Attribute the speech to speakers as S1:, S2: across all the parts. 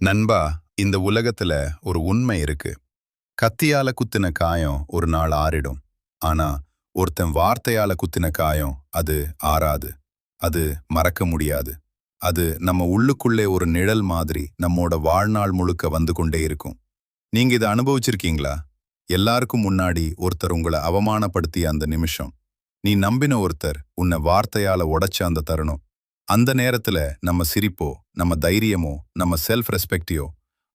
S1: நண்பா, இந்த உலகத்துல ஒரு உண்மை இருக்கு. கத்தியால குத்தின காயம் ஒரு நாள் ஆறிடும். ஆனா, ஒருத்தன் வார்த்தையால குத்தின காயம் அது ஆறாது. அது மறக்க முடியாது. அது நம்ம உள்ளுக்குள்ளே ஒரு நிழல் மாதிரி நம்மோட வாழ்நாள் முழுக்க வந்து கொண்டே இருக்கும். நீங்க இதை அனுபவிச்சிருக்கீங்களா? எல்லாருக்கும் முன்னாடி ஒருத்தர் உங்களை அவமானப்படுத்திய அந்த நிமிஷம். நீ நம்பின ஒருத்தர் உன்னை வார்த்தையால உடைச்ச அந்த தருணம். அந்த நேரத்துல நம்ம சிரிப்போ, நம்ம தைரியமோ, நம்ம செல்ஃப் ரெஸ்பெக்டியோ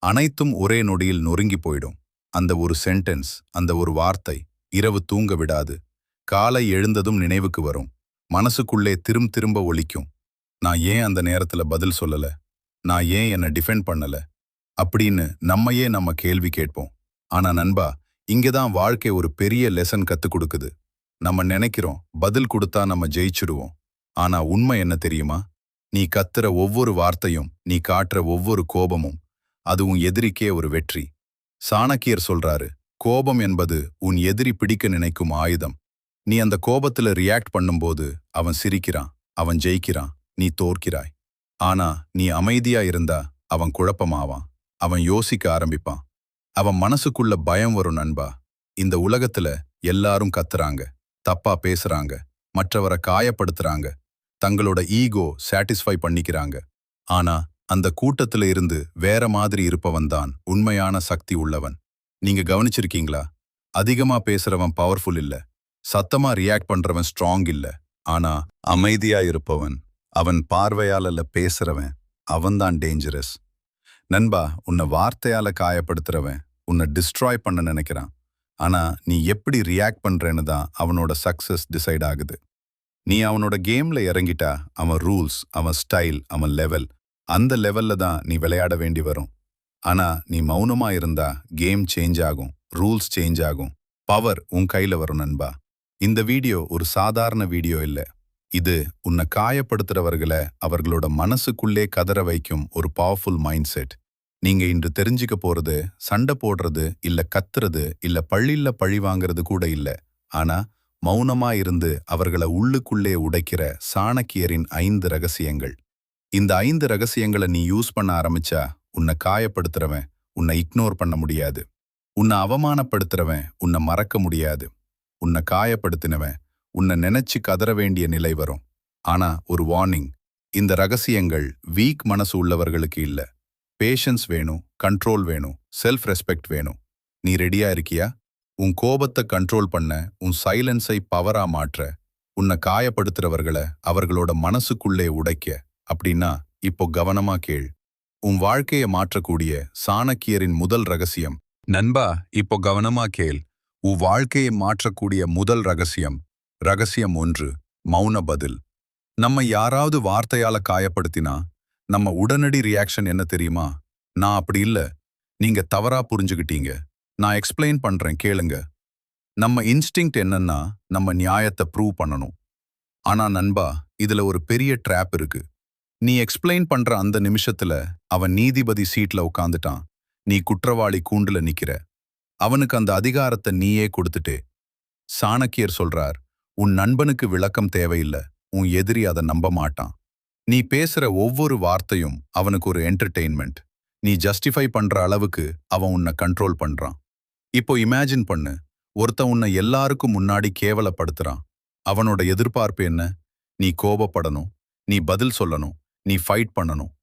S1: அனைத்தும் ஒரே நொடியில் நொறுங்கி போயிடும். அந்த ஒரு சென்டென்ஸ், அந்த ஒரு வார்த்தை இரவு தூங்க விடாது. காலை எழுந்ததும் நினைவுக்கு வரும். மனசுக்குள்ளே திரும்ப ஒலிக்கும். நான் ஏன் அந்த நேரத்துல பதில் சொல்லல? நான் ஏன் என்னை டிஃபெண்ட் பண்ணல? அப்படின்னு நம்மையே நம்ம கேள்வி கேட்போம். ஆனா நண்பா, இங்கதான் வாழ்க்கை ஒரு பெரிய லெசன் கத்துக் கொடுக்குது. நம்ம நினைக்கிறோம் பதில் கொடுத்தா நம்ம ஜெயிச்சிடுவோம். ஆனா உண்மை என்ன தெரியுமா? நீ கத்துற ஒவ்வொரு வார்த்தையும், நீ காட்டுற ஒவ்வொரு கோபமும், அது உன் எதிரிக்கே ஒரு வெற்றி. சாணக்கியர் சொல்றாரு, கோபம் என்பது உன் எதிரி பிடிக்க நினைக்கும் ஆயுதம். நீ அந்த கோபத்துல ரியாக்ட் பண்ணும்போது அவன் சிரிக்கிறான், அவன் ஜெயிக்கிறான், நீ தோற்கிறாய். ஆனா நீ அமைதியா இருந்தா அவன் குழப்பமாவான், அவன் யோசிக்க ஆரம்பிப்பான். அவன் மனசுக்குள்ள பயம் வரும் நண்பா. இந்த உலகத்துல எல்லாரும் கத்துறாங்க, தப்பா பேசுறாங்க, மற்றவரை காயப்படுத்துறாங்க, தங்களோட ஈகோ சாட்டிஸ்ஃபை பண்ணிக்கிறாங்க. ஆனா அந்த கூட்டத்துல இருந்து வேற மாதிரி இருப்பவன் தான் உண்மையான சக்தி உள்ளவன். நீங்க கவனிச்சிருக்கீங்களா? அதிகமா பேசுறவன் பவர்ஃபுல் இல்ல, சத்தமா ரியாக்ட் பண்றவன் ஸ்ட்ராங் இல்ல. ஆனா அமைதியா இருப்பவன், அவன் பார்வையால பேசுறவன், அவன்தான் டேஞ்சரஸ். நண்பா, உன்னை வார்த்தையால காயப்படுத்துறவன் உன்னை டிஸ்ட்ராய் பண்ண நினைக்கிறான். ஆனா நீ எப்படி ரியாக்ட் பண்றேன்னு தான் அவனோட சக்சஸ் டிசைட் ஆகுது. நீ அவனோட கேம்ல இறங்கிட்டா அவன் ரூல்ஸ், அவன் ஸ்டைல், அவன் லெவல், அந்த லெவல்ல தான் நீ விளையாட வேண்டி வரும். ஆனா நீ மௌனமா இருந்தா கேம் சேஞ்ச் ஆகும், ரூல்ஸ் சேஞ்ச் ஆகும், பவர் உன் கையில வரும் நண்பா. இந்த வீடியோ ஒரு சாதாரண வீடியோ இல்ல. இது உன்னை காயப்படுத்துறவர்களை அவர்களோட மனசுக்குள்ளே கதற வைக்கும் ஒரு பவர்ஃபுல் மைண்ட் செட். நீங்க இன்று தெரிஞ்சுக்க போறது சண்டை போடுறது இல்ல, கத்துறது இல்ல, பழியில பழி வாங்குறது கூட இல்ல. ஆனா மௌனமா இருந்து அவர்களை உள்ளுக்குள்ளே உடைக்கிற சாணக்கியரின் 5 ரகசியங்கள். இந்த 5 ரகசியங்களை நீ யூஸ் பண்ண ஆரம்பிச்சா உன்னை காயப்படுத்துறவன் உன்னை இக்னோர் பண்ண முடியாது. உன்னை அவமானப்படுத்துறவன் உன்னை மறக்க முடியாது. உன்னை காயப்படுத்தினவன் உன்னை நினைச்சு கதற வேண்டிய நிலை வரும். ஆனா ஒரு வார்னிங், இந்த ரகசியங்கள் வீக் மனசு உள்ளவர்களுக்கு இல்ல. பேஷன்ஸ் வேணும், கண்ட்ரோல் வேணும், செல்ஃப் ரெஸ்பெக்ட் வேணும். நீ ரெடியா இருக்கியா? உன் கோபத்தை கண்ட்ரோல் பண்ண, உன் சைலன்ஸை பவரா மாற்ற, உன்னை காயப்படுத்துறவர்களை அவர்களோட மனசுக்குள்ளே உடைக்க. அப்படின்னா இப்போ கவனமா கேள். உன் வாழ்க்கையை மாற்றக்கூடிய சாணக்கியரின் முதல் ரகசியம். நண்பா, இப்போ கவனமா கேள். உன் வாழ்க்கையை மாற்றக்கூடிய முதல் ரகசியம். ரகசியம் 1, மௌன பதில். நம்ம யாராவது வார்த்தையால காயப்படுத்தினா நம்ம உடனடி ரியாக்ஷன் என்ன தெரியுமா? நான் அப்படி இல்ல, நீங்க தவறா புரிஞ்சுகிட்டீங்க, நான் எக்ஸ்பிளைன் பண்றேன் கேளுங்க. நம்ம இன்ஸ்டிங்க்ட் என்னன்னா நம்ம நியாயத்தை ப்ரூவ் பண்ணணும். ஆனா நண்பா, இதுல ஒரு பெரிய ட்ராப் இருக்கு. நீ எக்ஸ்பிளைன் பண்ற அந்த நிமிஷத்துல அவன் நீதிபதி சீட்ல உட்காந்துட்டான். நீ குற்றவாளி கூண்டுல நிக்கிற. அவனுக்கு அந்த அதிகாரத்தை நீயே கொடுத்துட்டே. சாணக்கியர் சொல்றார், உன் நண்பனுக்கு விளக்கம் தேவையில்ல, உன் எதிரி அதை நம்ப மாட்டான். நீ பேசுற ஒவ்வொரு வார்த்தையும் அவனுக்கு ஒரு என்டர்டெயின்மெண்ட். நீ ஜஸ்டிஃபை பண்ற அளவுக்கு அவன் உன்னை கண்ட்ரோல் பண்றான். இப்போ இமேஜின் பண்ணு, ஒருத்தன் உன்னை எல்லாருக்கும் முன்னாடி கேவலப்படுத்துறான். அவனோட எதிர்பார்ப்பு என்ன? நீ கோபப்படணும், நீ பதில் சொல்லணும், நீ ஃபைட் பண்ணணும்.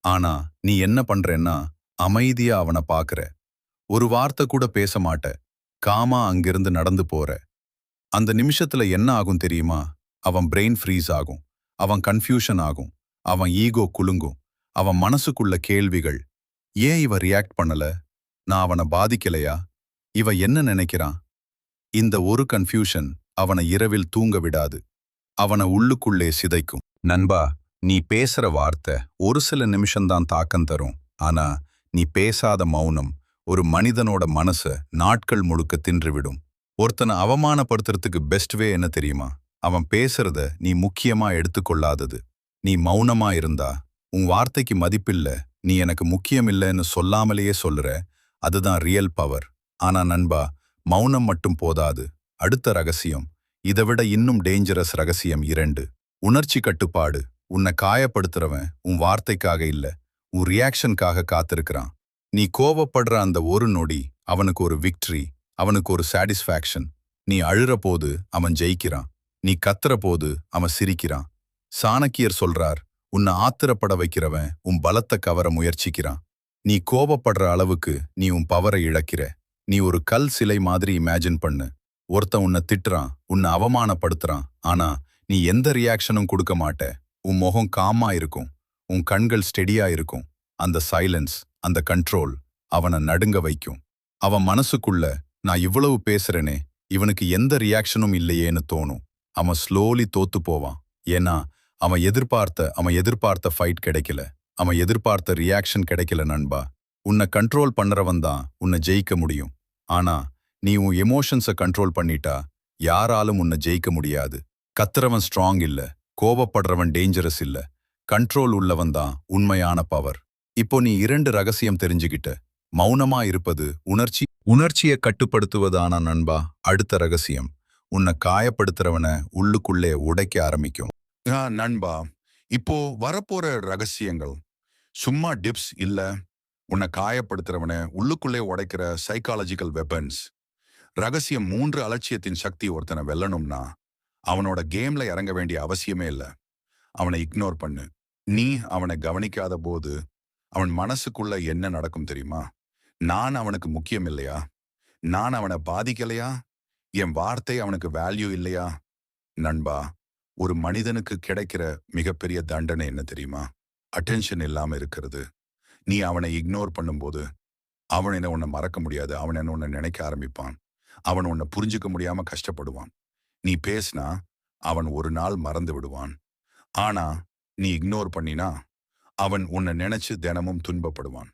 S1: ஆனா நீ என்ன பண்றேன்னா அமைதியா அவனை பாக்குற. ஒரு வார்த்தை கூட பேச மாட்ட. காமா அங்கிருந்து நடந்து போற. அந்த நிமிஷத்துல என்ன ஆகும் தெரியுமா? அவன் பிரெயின் ஃப்ரீஸ் ஆகும், அவன் கன்ஃபியூஷன் ஆகும், அவன் ஈகோ குலுங்கும், அவன் மனசுக்குள்ள கேள்விகள். ஏன் இவ ரியாக்ட் பண்ணல? நான் அவனை பாதிக்கலையா? இவ என்ன நினைக்கிறான்? இந்த ஒரு கன்ஃபியூஷன் அவனை இரவில் தூங்க விடாது. அவனை உள்ளுக்குள்ளே சிதைக்கும். நண்பா, நீ பேசுற வார்த்தை ஒரு சில நிமிஷம்தான் தாக்கம் தரும். ஆனா நீ பேசாத மௌனம் ஒரு மனிதனோட மனச நாட்கள் முழுக்க தின்றுவிடும். ஒருத்தனை அவமானப்படுத்துறதுக்கு பெஸ்ட் வே என்ன தெரியுமா? அவன் பேசுறத நீ முக்கியமா எடுத்துக்கொள்ளாதது. நீ மௌனமா இருந்தா, உன் வார்த்தைக்கு மதிப்பில்ல, நீ எனக்கு முக்கியமில்லைன்னு சொல்லாமலேயே சொல்லுற, அதுதான் ரியல் பவர். ஆனா நண்பா, மௌனம் மட்டும் போதாது. அடுத்த ரகசியம், இதைவிட இன்னும் டேஞ்சரஸ் ரகசியம் 2, உணர்ச்சி கட்டுப்பாடு. உன்னை காயப்படுத்துறவன் உன் வார்த்தைக்காக இல்ல, உன் ரியாக்ஷனுக்காக காத்திருக்கிறான். நீ கோவப்படுற அந்த ஒரு நொடி அவனுக்கு ஒரு விக்டரி, அவனுக்கு ஒரு சாட்டிஸ்ஃபேக்ஷன். நீ அழுற போது அவன் ஜெயிக்கிறான். நீ கத்துற போது அவன் சிரிக்கிறான். சாணக்கியர் சொல்றார், உன்னை ஆத்திரப்பட வைக்கிறவன் உன் பலத்தை கவர முயற்சிக்கிறான். நீ கோபப்படுற அளவுக்கு நீ உன் பவரை இழக்கிற. நீ ஒரு கல் சிலை மாதிரி இமேஜின் பண்ணு. ஒருத்தன் உன்னை திட்டுறான், உன்னை அவமானப்படுத்துறான். ஆனா நீ எந்த ரியாக்ஷனும் கொடுக்க மாட்ட. உன் முகம் காமா இருக்கும், உன் கண்கள் ஸ்டெடியா இருக்கும். அந்த சைலன்ஸ், அந்த கண்ட்ரோல் அவனை நடுங்க வைக்கும். அவன் மனசுக்குள்ள, நான் இவ்வளவு பேசுறேனே, இவனுக்கு எந்த ரியாக்ஷனும் இல்லையேன்னு தோணும். அவன் ஸ்லோலி தோத்து போவான். ஏன்னா அவன் எதிர்பார்த்த ஃபைட் கிடைக்கல. அவன் எதிர்பார்த்த ரியாக்ஷன் கிடைக்கல நண்பா. உன்னை கண்ட்ரோல் பண்றவன் தான் உன்னை ஜெயிக்க முடியும். ஆனா நீ உன் எமோஷன்ஸை கண்ட்ரோல் பண்ணிட்டா யாராலும் உன்னை ஜெயிக்க முடியாது. கத்துறவன் ஸ்ட்ராங் இல்ல, கோபப்படுறவன் டேஞ்சரஸ் இல்ல. கண்ட்ரோல் உள்ளவன் தான் உண்மையான பவர். இப்போ நீ 2 ரகசியம் தெரிஞ்சுக்கிட்ட. மௌனமா இருப்பது உணர்ச்சியை கட்டுப்படுத்துவதானா நண்பா? அடுத்த ரகசியம், உன்னை காயப்படுத்துறவன உள்ளுக்குள்ளே உடைக்க ஆரம்பிக்கும்.
S2: நண்பா, இப்போ வரப்போற ரகசியங்கள் சும்மா டிப்ஸ் இல்ல. உன்னை காயப்படுத்துறவன உள்ளுக்குள்ளே உடைக்கிற சைக்காலஜிக்கல் வெப்பன்ஸ். ரகசியம் 3. அலட்சியத்தின் சக்தி ஒருத்தனை வெல்லணும்னா அவனோட கேம்ல இறங்க வேண்டிய அவசியமே இல்ல. அவனை இக்னோர் பண்ணு. நீ அவனை கவனிக்காத போது அவன் மனசுக்குள்ள என்ன நடக்கும் தெரியுமா? நான் அவனுக்கு முக்கியம் இல்லையா? நான் அவனை பாதிக்கலையா? என் வார்த்தை அவனுக்கு வேல்யூ இல்லையா? நண்பா, ஒரு மனிதனுக்கு கிடைக்கிற மிகப்பெரிய தண்டனை என்ன தெரியுமா? அட்டென்ஷன் இல்லாம இருக்கிறது. நீ அவனை இக்னோர் பண்ணும்போது அவன் என்ன உன்னை மறக்க முடியாது. அவன் என்ன உன்னை நினைக்க ஆரம்பிப்பான். அவன் உன்னை புரிஞ்சுக்க முடியாம கஷ்டப்படுவான். நீ பேசினா அவன் ஒரு நாள் மறந்து விடுவான். ஆனா நீ இக்னோர் பண்ணினா அவன் உன்னை நினைச்சு தினமும் துன்பப்படுவான்.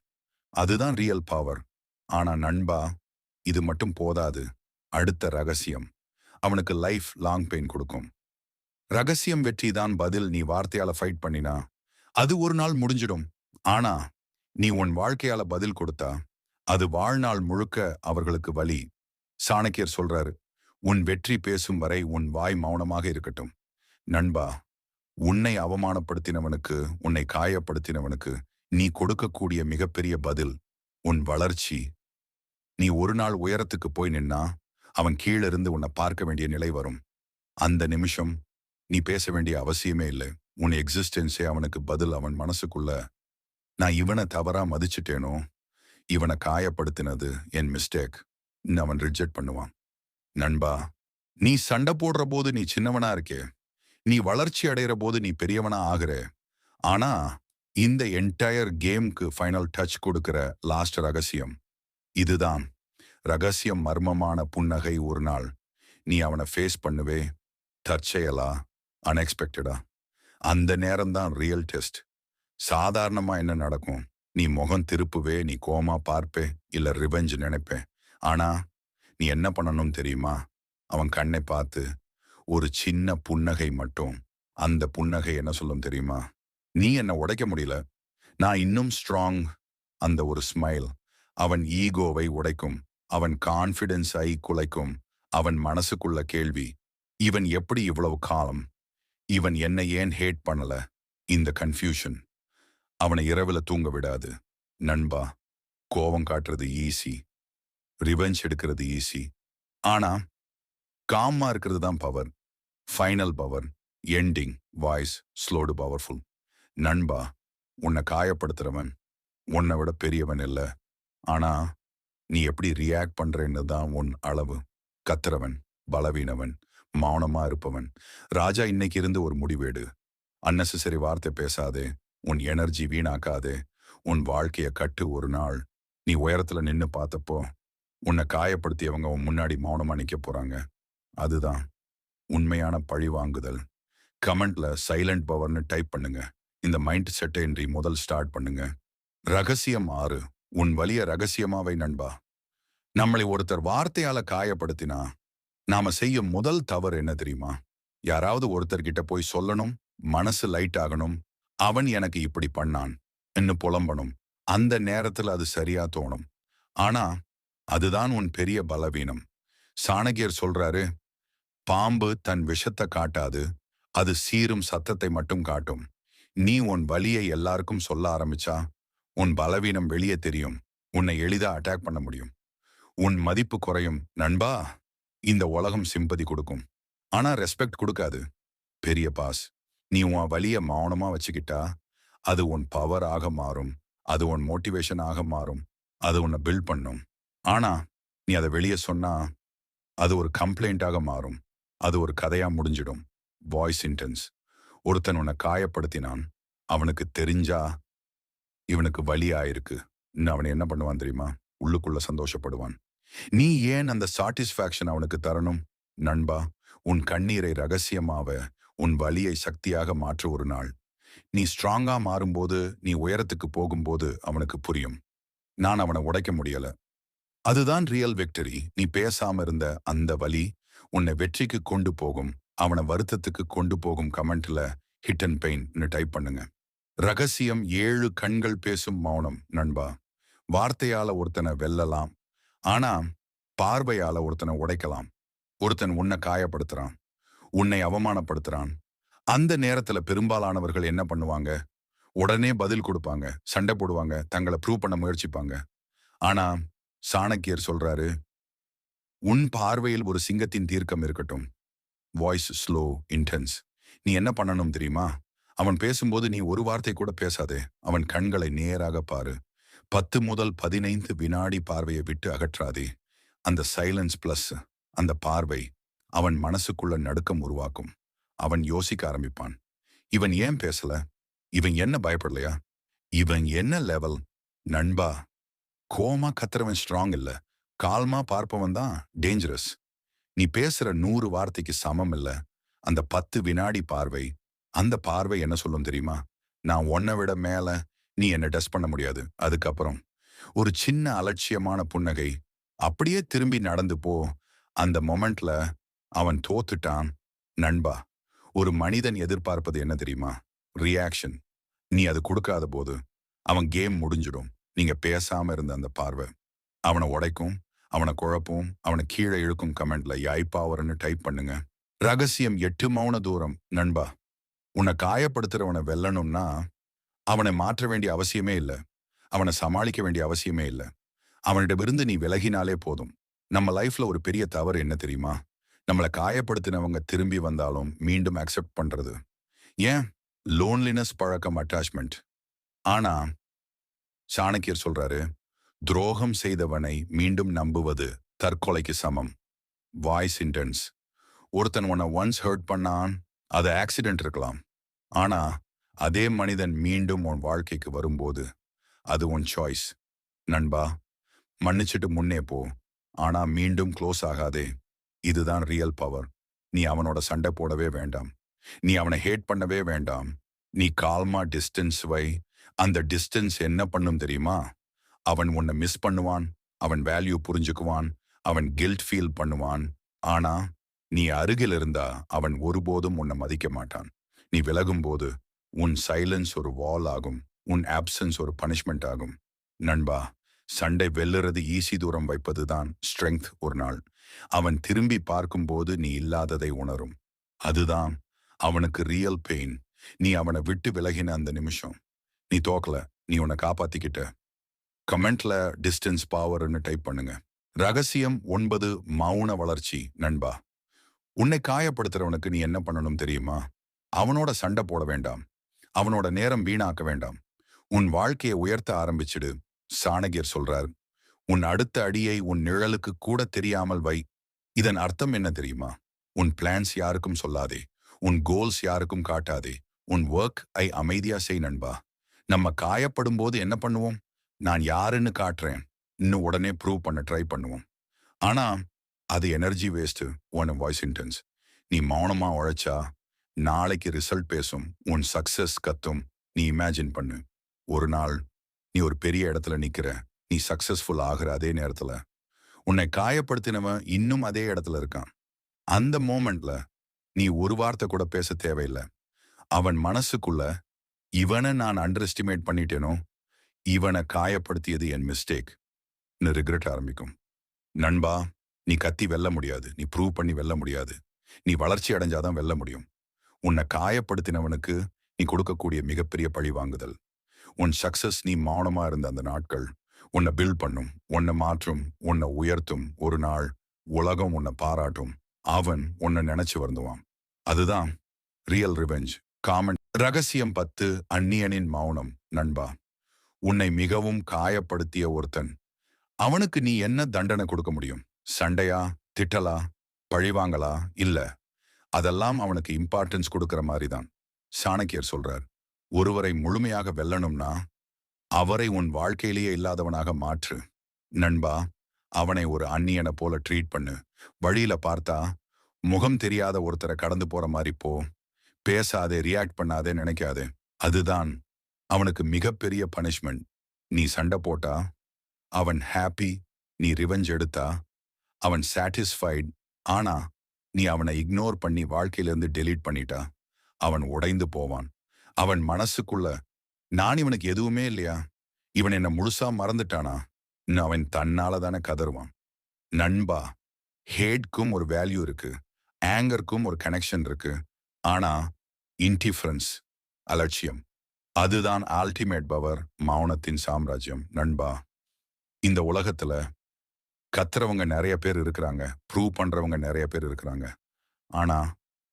S2: அதுதான் ரியல் பவர். ஆனா நண்பா, இது மட்டும் போதாது. அடுத்த ரகசியம் அவனுக்கு லைஃப் லாங் பெயின் கொடுக்கும். ரகசியம் வெற்றி தான் பதில். நீ வார்த்தையால ஃபைட் பண்ணினா அது ஒரு நாள் முடிஞ்சிடும். ஆனா நீ உன் வாழ்க்கையால பதில் கொடுத்தா அது வாழ்நாள் முழுக்க அவர்களுக்கு வலி. சாணக்கியர் சொல்றாரு, உன் வெற்றி பேசும் வரை உன் வாய் மௌனமாக இருக்கட்டும். நண்பா, உன்னை அவமானப்படுத்தினவனுக்கு, உன்னை காயப்படுத்தினவனுக்கு நீ கொடுக்கக்கூடிய மிகப்பெரிய பதில் உன் வளர்ச்சி. நீ ஒரு நாள் உயரத்துக்கு போய் நின்னா அவன் கீழிருந்து உன்னை பார்க்க வேண்டிய நிலை வரும். அந்த நிமிஷம் நீ பேச வேண்டிய அவசியமே இல்லை. உன் எக்ஸிஸ்டன்ஸே அவனுக்கு பதில். அவன் மனசுக்குள்ள, நான் இவனை தவறா மதிச்சிட்டேனோ, இவனை காயப்படுத்தினது என் மிஸ்டேக், அவன் ரிஜெக்ட் பண்ணுவான். நண்பா, நீ சண்டை போடுற போது நீ சின்னவனா இருக்கே, நீ வளர்ச்சி அடைகிற போது நீ பெரியவனா ஆகுற. ஆனா இந்த என்டையர் கேம்க்கு ஃபைனல் டச் கொடுக்கிற லாஸ்ட் ரகசியம் இதுதான். ரகசியம் மர்மமான புன்னகை. ஒரு நாள் நீ அவனை ஃபேஸ் பண்ணுவே, தற்செயலா, அன்எக்ஸ்பெக்டடா. அந்த நேரம்தான் ரியல் டெஸ்ட். சாதாரணமா என்ன நடக்கும்? நீ முகம் திருப்புவே, நீ கோமா பார்ப்பே, இல்ல ரிவெஞ்ச் நினைப்பே. ஆனா நீ என்ன பண்ணணும் தெரியுமா? அவன் கண்ணை பார்த்து ஒரு சின்ன புன்னகை மட்டும். அந்த புன்னகை என்ன சொல்லும் தெரியுமா? நீ என்ன உடைக்க முடியல, நான் இன்னும் ஸ்ட்ராங். அந்த ஒரு ஸ்மைல் அவன் ஈகோவை உடைக்கும். அவன் கான்ஃபிடென்ஸை குலைக்கும். அவன் மனசுக்குள்ள கேள்வி, இவன் எப்படி இவ்வளவு காலம், இவன் என்னை ஏன் ஹேட் பண்ணல? இந்த கன்ஃபியூஷன் அவனை இரவுல தூங்க விடாது. நண்பா, கோபம் காட்டுறது ஈஸி, ரிவெஞ்ச் எடுக்கிறது ஈஸி. ஆனா காமா இருக்கிறது தான் power. Final power, ending voice, slowed powerful. நண்பா, உன்னை காயப்படுத்துறவன் உன்னை விட பெரியவன் இல்லை. ஆனா நீ எப்படி ரியாக்ட் பண்றேன்னு தான் உன் அளவு. கத்துறவன் பலவீனவன், மௌனமா இருப்பவன். ராஜா, இன்னைக்கு இருந்து ஒரு முடிவேடு. அன்னெசரி வார்த்தை பேசாதே, உன் எனர்ஜி வீணாக்காதே, உன் வாழ்க்கைய கட்டு. ஒரு நாள் நீ உயரத்துல நின்னு பார்த்தப்போ உன்னை காயப்படுத்தியவங்க உன் முன்னாடி மௌனமா நிக்க போறாங்க. அதுதான் உண்மையான பழி வாங்குதல். கமெண்ட்ல சைலண்ட் பவர்னு டைப் பண்ணுங்க. இந்த மைண்ட் செட்டை இன்றி முதல் ஸ்டார்ட் பண்ணுங்க. ரகசியம் 6, உன் வலிய ரகசியமாவை. நண்பா, நம்மளை ஒருத்தர் வார்த்தையால காயப்படுத்தினா நாம செய்யும் முதல் தவறு என்ன தெரியுமா? யாராவது ஒருத்தர்கிட்ட போய் சொல்லணும், மனசு லைட் ஆகணும், அவன் எனக்கு இப்படி பண்ணான் என்று புலம்பணும். அந்த நேரத்துல அது சரியா தோணும். ஆனா அதுதான் உன் பெரிய பலவீனம். சாணகியர் சொல்றாரு, பாம்பு தன் விஷத்தை காட்டாது, அது சீரும் சத்தத்தை மட்டும் காட்டும். நீ உன் வலியை எல்லாருக்கும் சொல்ல ஆரம்பிச்சா உன் பலவீனம் வெளியே தெரியும். உன்னை எளிதா அட்டாக் பண்ண முடியும். உன் மதிப்பு குறையும். நண்பா, இந்த உலகம் சிம்பதி கொடுக்கும். ஆனா ரெஸ்பெக்ட் கொடுக்காது. பெரிய பாஸ், நீ உன் வலிய மௌனமா வச்சுக்கிட்டா அது உன் பவர் ஆக மாறும். அது உன் மோட்டிவேஷன் ஆக மாறும். அது உன்னை பில்ட் பண்ணும். ஆனா நீ அதை வெளியே சொன்னா அது ஒரு கம்ப்ளைண்டாக மாறும். அது ஒரு கதையா முடிஞ்சிடும். Voice intense. ஒருத்தன் உன்னை காயப்படுத்தினான். அவனுக்கு தெரிஞ்சா இவனுக்கு வலி ஆயிருக்கு. இன்னும் அவன் என்ன பண்ணுவான் தெரியுமா? உள்ளுக்குள்ள சந்தோஷப்படுவான். நீ ஏன் அந்த சாட்டிஸ்ஃபேக்ஷன் அவனுக்கு தரணும்? நண்பா, உன் கண்ணீரை ரகசியமாவ, உன் வலியை சக்தியாக மாற்று ஒரு நாள். நீ ஸ்ட்ராங்கா மாறும்போது, நீ உயரத்துக்கு போகும்போது அவனுக்கு புரியும். நான் அவனை உடைக்க முடியல. அதுதான் ரியல் விக்டரி. நீ பேசாம இருந்த அந்த வலி உன்னை வெற்றிக்கு கொண்டு போகும். அவனை வருத்தத்துக்கு கொண்டு போகும். கமெண்ட்ல ஹிட் அண்ட் பெயின்னு டைப் பண்ணுங்க. ரகசியம் 7 கண்கள் பேசும் மௌனம். நண்பா, வார்த்தையால ஒருத்தனை வெல்லலாம். ஆனா பார்வையால ஒருத்தனை உடைக்கலாம். ஒருத்தன் உன்னை காயப்படுத்துறான், உன்னை அவமானப்படுத்துறான். அந்த நேரத்துல பெரும்பாலானவர்கள் என்ன பண்ணுவாங்க? உடனே பதில் கொடுப்பாங்க, சண்டை போடுவாங்க, தங்களை ப்ரூவ் பண்ண முயற்சிப்பாங்க. ஆனா சாணக்கியர் சொல்றாரு, உன் பார்வையில் ஒரு சிங்கத்தின் தீர்க்கம் இருக்கட்டும். Voice slow, intense. நீ என்ன பண்ணணும் தெரியுமா? அவன் பேசும்போது நீ ஒரு வார்த்தை கூட பேசாதே. அவன் கண்களை நேராக பாரு. 10 முதல் 15 வினாடி பார்வையை விட்டு அகற்றாதே. அந்த சைலன்ஸ் பிளஸ் அந்த பார்வை அவன் மனசுக்குள்ள நடுக்கம் உருவாக்கும். அவன் யோசிக்க ஆரம்பிப்பான். இவன் ஏன் பேசல? இவன் என்ன பயப்படலையா? இவன் என்ன லெவல்? நண்பா, கோமா கத்துறவன் ஸ்ட்ராங் இல்ல. கால்மா பார்ப்பவன் தான் டேஞ்சரஸ். நீ பேசுற 100 வார்த்தைக்கு சமம் இல்ல அந்த 10 வினாடி பார்வை. அந்த பார்வை என்ன சொல்லும் தெரியுமா? நான் உன்னை விட மேல, நீ என்ன டெஸ்ட் பண்ண முடியாது. அதுக்கப்புறம் ஒரு சின்ன அலட்சியமான புன்னகை. அப்படியே திரும்பி நடந்து போ. அந்த மொமெண்ட்ல அவன் தோத்துட்டான். நண்பா, ஒரு மனிதன் எதிர்பார்ப்பது என்ன தெரியுமா? ரியாக்ஷன். நீ அது கொடுக்காத போது அவன் கேம் முடிஞ்சிடும். நீங்க பேசாம இருந்த அந்த பார்வை அவனை உடைக்கும், அவனை குழப்பும், அவனை கீழே இழுக்கும். கமெண்ட்ல யாய்ப்பாவர்னு டைப் பண்ணுங்க. ரகசியம் 8 மௌன தூரம். நண்பா, உன்னை காயப்படுத்துறவனை வெல்லணும்னா அவனை மாற்ற வேண்டிய அவசியமே இல்லை. அவனை சமாளிக்க வேண்டிய அவசியமே இல்லை. அவனிடமிருந்து நீ விலகினாலே போதும். நம்ம லைஃப்ல ஒரு பெரிய தவறு என்ன தெரியுமா? நம்மளை காயப்படுத்தினவங்க திரும்பி வந்தாலும் மீண்டும் அக்செப்ட் பண்றது. ஏன்? லோன்லினஸ் பழக்கம், அட்டாச்மெண்ட். ஆனா சாணக்கியர் சொல்றாரு, துரோகம் செய்தவனை மீண்டும் நம்புவது தற்கொலைக்கு சமம். Voice intense. ஒருத்தன் உன்னை ஒன்ஸ் ஹர்ட் பண்ணான், அது ஆக்சிடென்ட் இருக்கலாம். ஆனா அதே மனிதன் மீண்டும் உன் வாழ்க்கைக்கு வரும்போது அது உன் சாய்ஸ். நண்பா, மன்னிச்சிட்டு முன்னே போ. ஆனா மீண்டும் க்ளோஸ் ஆகாதே. இதுதான் ரியல் பவர். நீ அவனோட சண்டை போடவே வேண்டாம். நீ அவனை ஹேட் பண்ணவே வேண்டாம். நீ கால்மா டிஸ்டன்ஸ் வை. அந்த டிஸ்டன்ஸ் என்ன பண்ணும் தெரியுமா? அவன் உன்னை மிஸ் பண்ணுவான். அவன் வேல்யூ புரிஞ்சுக்குவான். அவன் கில்ட் ஃபீல் பண்ணுவான். ஆனா நீ அருகில் இருந்தா அவன் ஒருபோதும் உன்னை மதிக்க மாட்டான். நீ விலகும்போது உன் சைலன்ஸ் ஒரு வால் ஆகும். உன் ஆப்சன்ஸ் ஒரு பனிஷ்மெண்ட் ஆகும். நண்பா, சண்டை வெல்லுறது ஈஸி, தூரம் வைப்பதுதான் ஸ்ட்ரெங்க். ஒரு நாள் அவன் திரும்பி பார்க்கும்போது நீ இல்லாததை உணரும். அதுதான் அவனுக்கு ரியல் பெயின். நீ அவனை விட்டு விலகின அந்த நிமிஷம் நீ தோக்கல, நீ உன்னை காப்பாத்திக்கிட்ட. கமெண்ட்ல டிஸ்டன்ஸ் பவர்னு டைப் பண்ணுங்க. ரகசியம் 9 மௌன வளர்ச்சி. நண்பா, உன்னை காயப்படுத்துறவனுக்கு நீ என்ன பண்ணணும் தெரியுமா? அவனோட சண்டை போட வேண்டாம். அவனோட நேரம் வீணாக்க வேண்டாம். உன் வாழ்க்கையை உயர்த்த ஆரம்பிச்சிடு. சாணகியர் சொல்றார், உன் அடுத்த அடியை உன் நிழலுக்கு கூட தெரியாமல் வை. இதன் அர்த்தம் என்ன தெரியுமா? உன் பிளான்ஸ் யாருக்கும் சொல்லாதே. உன் கோல்ஸ் யாருக்கும் காட்டாதே. உன் ஒர்க் அமைதியா செய். நண்பா, நம்ம காயப்படும் போது என்ன பண்ணுவோம்? நான் யாருன்னு காட்டுறேன் இன்னும் உடனே ப்ரூவ் பண்ண ட்ரை பண்ணுவோம். ஆனா அது energy waste. One voice intense. நீ மௌனமா உழைச்சா நாளைக்கு ரிசல்ட் பேசும். உன் சக்சஸ் கத்தும். நீ இமேஜின் பண்ணு, ஒரு நாள் நீ ஒரு பெரிய இடத்துல நிக்கிற. நீ சக்சஸ்ஃபுல் ஆகிற அதே நேரத்துல உன்னை காயப்படுத்தினவன் இன்னும் அதே இடத்துல இருக்கான். அந்த மோமெண்ட்ல நீ ஒரு வார்த்தை கூட பேச தேவையில்லை. அவன் மனசுக்குள்ள, இவனை நான் அண்டர் எஸ்டிமேட் பண்ணிட்டேனோ, இவனை காயப்படுத்தியது என் மிஸ்டேக் ரிக்ரெட் ஆரம்பிக்கும். நண்பா, நீ கத்தி வெல்ல முடியாது. நீ ப்ரூவ் பண்ணி வெல்ல முடியாது. நீ வளர்ச்சி அடைஞ்சாதான் வெல்ல முடியும். உன்னை காயப்படுத்தினவனுக்கு நீ கொடுக்கக்கூடிய மிகப்பெரிய பழி வாங்குதல். உன் சக்சஸ் நீ மௌனமா இருந்த அந்த நாட்கள் உன்னை பில்ட் பண்ணும், உன்னை மாற்றும், உன்னை உயர்த்தும். ஒரு நாள் உலகம் உன்னை பாராட்டும். அவன் உன்னை நினைச்சு வருந்துவான். அதுதான் ரியல் ரிவெஞ்ச். காமன் ரகசியம் 10. அந்நியனின் மௌனம். நண்பா, உன்னை மிகவும் காயப்படுத்திய ஒருத்தன், அவனுக்கு நீ என்ன தண்டனை கொடுக்க முடியும்? சண்டையா, திட்டலா, பழிவாங்களா? இல்ல, அதெல்லாம் அவனுக்கு இம்பார்ட்டன்ஸ் கொடுக்கிற மாதிரி தான். சாணக்கியர் சொல்றார், ஒருவரை முழுமையாக வெல்லணும்னா அவரை உன் வாழ்க்கையிலேயே இல்லாதவனாக மாற்று. நண்பா, அவனை ஒரு அந்நியனை போல ட்ரீட் பண்ணு. வழியில பார்த்தா முகம் தெரியாத ஒருத்தரை கடந்து போற மாதிரி போ. பேசாதே, ரியாக்ட் பண்ணாதே, நினைக்காதே. அதுதான் அவனுக்கு மிகப்பெரிய பனிஷ்மெண்ட். நீ சண்டை போட்டா அவன் ஹாப்பி, நீ ரிவெஞ்ச் எடுத்தா அவன் சாட்டிஸ்ஃபைட். ஆனா நீ அவனை இக்னோர் பண்ணி வாழ்க்கையிலிருந்து டெலீட் பண்ணிட்டா அவன் உடைந்து போவான். அவன் மனசுக்குள்ள, நான் இவனுக்கு எதுவுமே இல்லையா, இவன் என்ன முழுசா மறந்துட்டானா, அவன் தன்னால தானே கதறுவான். நண்பா, ஹேட்க்கும் ஒரு வேல்யூ இருக்கு, ஆங்கருக்கும் ஒரு கனெக்ஷன் இருக்கு. ஆனா இன்டிஃபரன்ஸ், அலட்சியம், அதுதான் அல்டிமேட் பவர், மௌனத்தின் சாம்ராஜ்யம். நண்பா, இந்த உலகத்துல கத்துறவங்க நிறைய பேர் இருக்கிறாங்க, ப்ரூவ் பண்றவங்க நிறைய பேர் இருக்கிறாங்க. ஆனா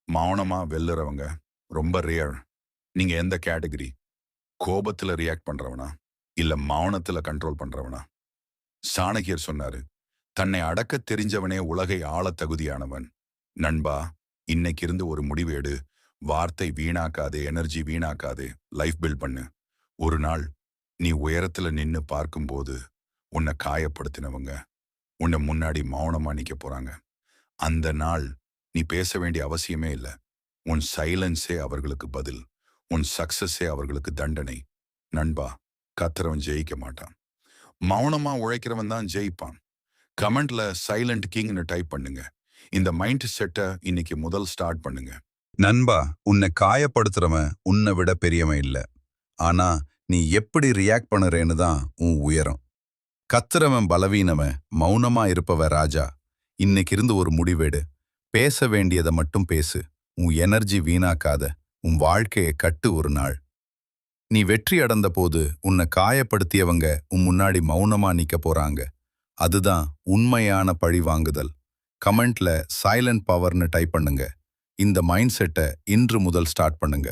S2: மௌனமா வெல்லுறவங்க ரொம்ப ரேர். நீங்க எந்த கேட்டகரி? கோபத்துல ரியாக்ட் பண்றவனா, இல்ல மௌனத்துல கண்ட்ரோல் பண்றவனா? சாணக்கியர் சொன்னாரு, தன்னை அடக்க தெரிஞ்சவனே உலகை ஆள தகுதியானவன். நண்பா, இன்னைக்கு இருந்து ஒரு முடிவு எடு. வார்த்தை வீணாக்காதே, எனர்ஜி வீணாக்காதே, லைஃப் பில்ட் பண்ணு. ஒரு நாள் நீ உயரத்துல நின்னு பார்க்கும்போது உன்னை காயப்படுத்தினவங்க உன்னை முன்னாடி மௌனமா நிக்க போறாங்க. அந்த நாள் நீ பேச வேண்டிய அவசியமே இல்லை. உன் சைலன்ஸே அவர்களுக்கு பதில், உன் சக்சஸே அவர்களுக்கு தண்டனை. நண்பா, கத்துறவன் ஜெயிக்க மாட்டான், மௌனமா உழைக்கிறவன் தான் ஜெயிப்பான். கமெண்ட்ல சைலண்ட் கிங்னு டைப் பண்ணுங்க. இந்த மைண்ட் செட்டை இன்னைக்கு முதல் ஸ்டார்ட் பண்ணுங்க.
S1: நண்பா, உன்னை காயப்படுத்துறவன் உன்னை விட பெரியவன் இல்ல. ஆனா நீ எப்படி ரியாக்ட் பண்ணுறேன்னு தான் உன் உயரம். கத்துறவன் பலவீனவன், மௌனமா இருப்பவ ராஜா. இன்னைக்கு இருந்து ஒரு முடிவெடு. பேச வேண்டியதை மட்டும் பேசு. உன் எனர்ஜி வீணாக்காத. உன் வாழ்க்கையை கட்டு. ஒரு நாள் நீ வெற்றி அடைந்த போது உன்னை காயப்படுத்தியவங்க உன் முன்னாடி மௌனமா நிக்க போறாங்க. அதுதான் உண்மையான பழி வாங்குதல். கமெண்ட்ல சைலண்ட் பவர்னு டைப் பண்ணுங்க. இந்த மைண்ட் செட்டை இன்று முதல் ஸ்டார்ட் பண்ணுங்க.